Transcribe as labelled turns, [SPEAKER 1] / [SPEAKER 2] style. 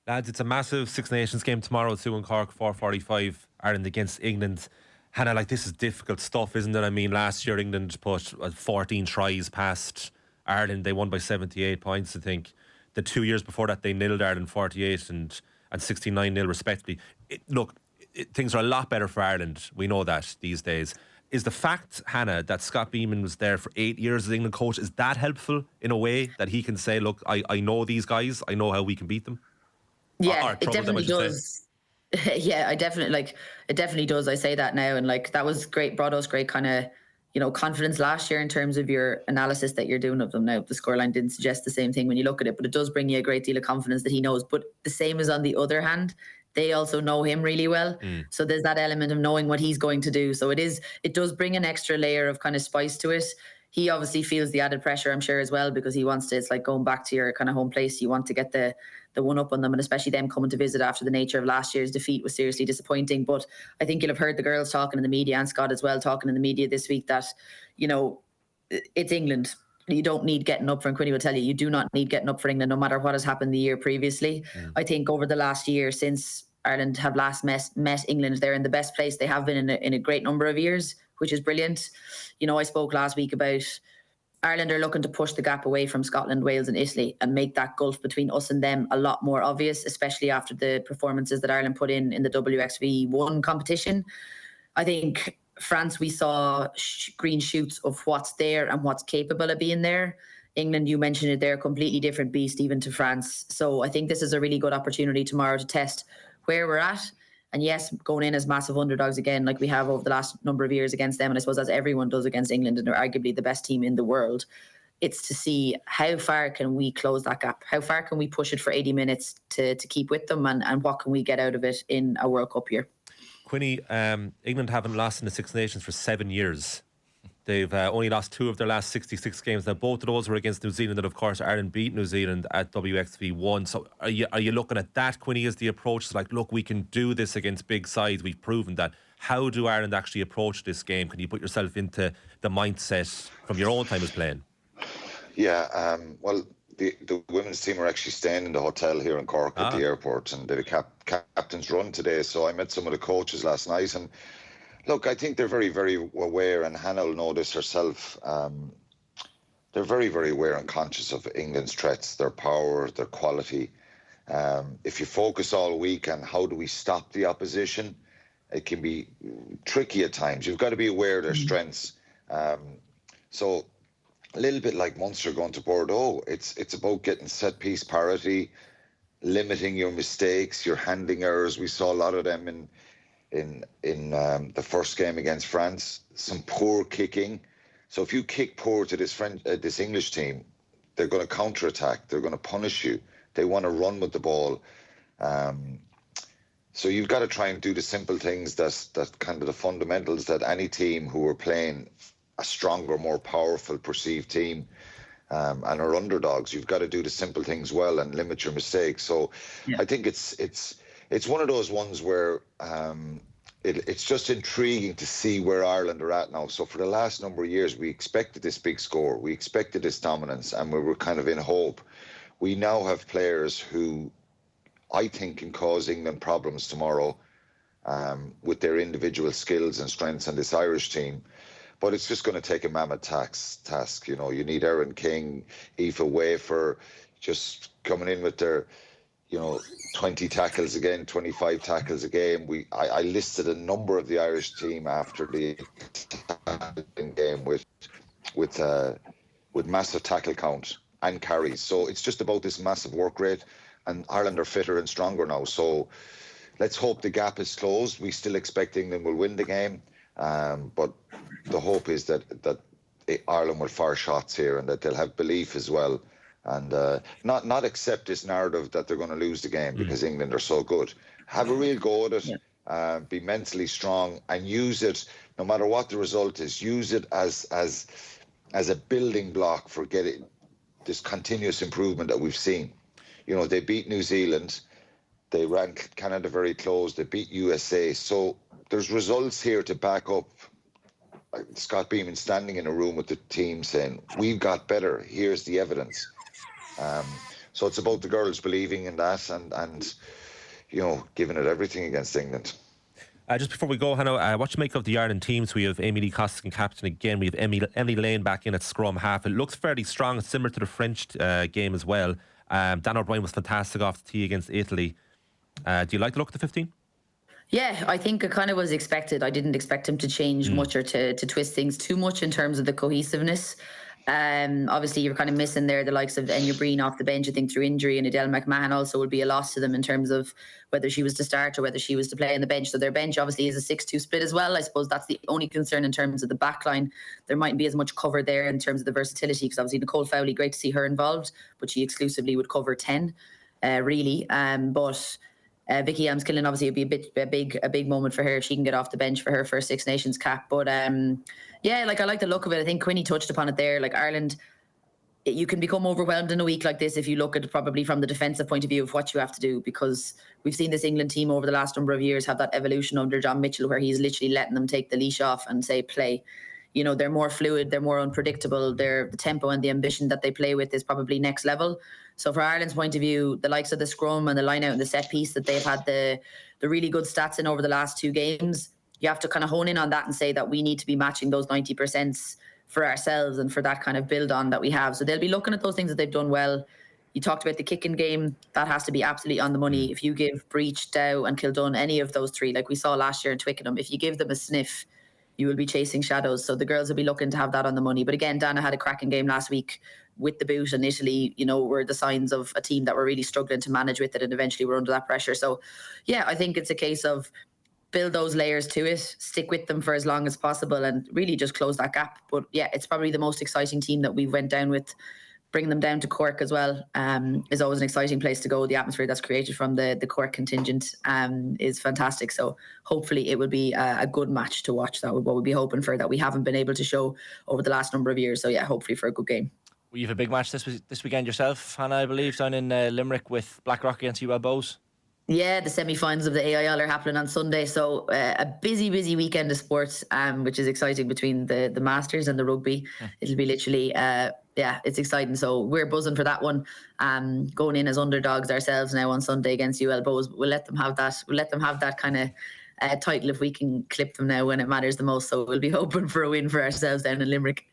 [SPEAKER 1] Lads, it's a massive Six Nations game tomorrow too in Cork, 4:45, Ireland against England. Hannah, like, this is difficult stuff, isn't it? I mean, last year England put 14 tries past Ireland. They won by 78 points, I think. The 2 years before that, they nilled Ireland 48 and 69-0 respectively. Things are a lot better for Ireland. We know that these days. Is the fact, Hannah, that Scott Beeman was there for 8 years as England coach, is that helpful in a way that he can say, look, I know these guys, I know how we can beat them?
[SPEAKER 2] Yeah,
[SPEAKER 1] Or
[SPEAKER 2] it
[SPEAKER 1] trouble them, I
[SPEAKER 2] definitely
[SPEAKER 1] should say.
[SPEAKER 2] does. Yeah, it definitely does. I say that now, and like that was great, brought us great kind of, confidence last year in terms of your analysis that you're doing of them. Now the scoreline didn't suggest the same thing when you look at it, but it does bring you a great deal of confidence that he knows. But the same is on the other hand, they also know him really well. So there's that element of knowing what he's going to do. So it does bring an extra layer of kind of spice to it. He obviously feels the added pressure, I'm sure, as well, because he wants to, it's like going back to your kind of home place. You want to get the one up on them, and especially them coming to visit after the nature of last year's defeat was seriously disappointing. But I think you'll have heard the girls talking in the media, and Scott as well talking in the media this week, that, it's England. You don't need getting up for, and Quinny will tell you, you do not need getting up for England, no matter what has happened the year previously. I think over the last year, since Ireland have last met England, they're in the best place they have been in a great number of years, which is brilliant. I spoke last week about Ireland are looking to push the gap away from Scotland, Wales and Italy and make that gulf between us and them a lot more obvious, especially after the performances that Ireland put in the WXV1 competition. I think France, we saw green shoots of what's there and what's capable of being there. England, you mentioned it, they're a completely different beast even to France. So I think this is a really good opportunity tomorrow to test where we're at. And yes, going in as massive underdogs again, like we have over the last number of years against them, and I suppose as everyone does against England, and they're arguably the best team in the world, it's to see how far can we close that gap? How far can we push it for 80 minutes to keep with them, and what can we get out of it in a World Cup year?
[SPEAKER 1] Quinny, England haven't lost in the Six Nations for 7 years. They've only lost 2 of their last 66 games. Now, both of those were against New Zealand, and of course, Ireland beat New Zealand at WXV1. So are you looking at that, Quinny, as the approach? It's like, look, we can do this against big sides. We've proven that. How do Ireland actually approach this game? Can you put yourself into the mindset from your own time as playing?
[SPEAKER 3] Yeah, well, the women's team are actually staying in the hotel here in Cork at the airport, and they have a captain's run today. So I met some of the coaches last night, and look, I think they're very, very aware, and Hannah will know this herself. They're very, very aware and conscious of England's threats, their power, their quality. If you focus all week on how do we stop the opposition, it can be tricky at times. You've got to be aware of their strengths. So a little bit like Munster going to Bordeaux, it's about getting set-piece parity, limiting your mistakes, your handling errors. We saw a lot of them in the first game against France. Some poor kicking. So if you kick poor to this English team, they're going to counter-attack. They're going to punish you. They want to run with the ball. So you've got to try and do the simple things, that kind of the fundamentals that any team who are playing a stronger, more powerful perceived team and are underdogs, you've got to do the simple things well and limit your mistakes. So yeah. I think it's one of those ones where it's just intriguing to see where Ireland are at now. So for the last number of years, we expected this big score. We expected this dominance, and we were kind of in hope. We now have players who I think can cause England problems tomorrow with their individual skills and strengths and this Irish team. But it's just going to take a mammoth task. You know, you need Erin King, Aoife Wafer, just coming in with their, 20 tackles again, 25 tackles a game. I listed a number of the Irish team after the game with massive tackle count and carries. So it's just about this massive work rate, and Ireland are fitter and stronger now. So let's hope the gap is closed. We still expect England will win the game, but the hope is that Ireland will fire shots here and that they'll have belief as well, and not accept this narrative that they're going to lose the game because England are so good. Have a real go at it, be mentally strong, and use it, no matter what the result is, use it as a building block for getting this continuous improvement that we've seen. They beat New Zealand, they ran Canada very close, they beat USA. So there's results here to back up Scott Beeman standing in a room with the team saying, we've got better, here's the evidence. So it's about the girls believing in that and giving it everything against England.
[SPEAKER 1] Just before we go, Hannah, what do you make of the Ireland teams? We have Amy Lee Costigan captain again. We have Emily Lane back in at scrum half. It looks fairly strong, similar to the French game as well. Dan O'Brien was fantastic off the tee against Italy. Do you like the look of the 15?
[SPEAKER 2] Yeah, I think it kind of was expected. I didn't expect him to change much or to twist things too much in terms of the cohesiveness. Obviously, you're kind of missing there the likes of Enya Breen off the bench, I think, through injury, and Adele McMahon also would be a loss to them in terms of whether she was to start or whether she was to play on the bench. So their bench obviously is a 6-2 split as well. I suppose that's the only concern in terms of the back line. There mightn't be as much cover there in terms of the versatility, because obviously Nicole Fowley, great to see her involved, but she exclusively would cover 10, really. But Vicky Killen obviously would be a big moment for her if she can get off the bench for her first Six Nations cap. But yeah, like I like the look of it. I think Quinny touched upon it there. Like Ireland, you can become overwhelmed in a week like this if you look at it probably from the defensive point of view of what you have to do, because we've seen this England team over the last number of years have that evolution under John Mitchell where he's literally letting them take the leash off and say play. They're more fluid, they're more unpredictable, the tempo and the ambition that they play with is probably next level. So for Ireland's point of view, the likes of the scrum and the line out and the set piece that they've had the really good stats in over the last 2 games, you have to kind of hone in on that and say that we need to be matching those 90% for ourselves and for that kind of build on that we have. So they'll be looking at those things that they've done well. You talked about the kicking game. That has to be absolutely on the money. If you give Breach, Dow and Kildun any of those 3, like we saw last year in Twickenham, if you give them a sniff, you will be chasing shadows. So the girls will be looking to have that on the money. But again, Dana had a cracking game last week with the boot, and Italy, were the signs of a team that were really struggling to manage with it and eventually were under that pressure. So yeah, I think it's a case of build those layers to it, stick with them for as long as possible and really just close that gap. But yeah, it's probably the most exciting team that we went down with. Bringing them down to Cork as well is always an exciting place to go. The atmosphere that's created from the Cork contingent is fantastic. So hopefully it will be a good match to watch. That would what we'll be hoping for, that we haven't been able to show over the last number of years. So yeah, hopefully for a good game.
[SPEAKER 4] Well, you have a big match this weekend yourself, Hannah, I believe, down in Limerick with Blackrock against UL Bows.
[SPEAKER 2] Yeah, the semi-finals of the AIL are happening on Sunday, so a busy weekend of sports, which is exciting between the Masters and the rugby. It'll be literally, it's exciting. So we're buzzing for that one. Going in as underdogs ourselves now on Sunday against UL Bows. We'll let them have that. We'll let them have that kind of title if we can clip them now when it matters the most. So we'll be hoping for a win for ourselves down in Limerick.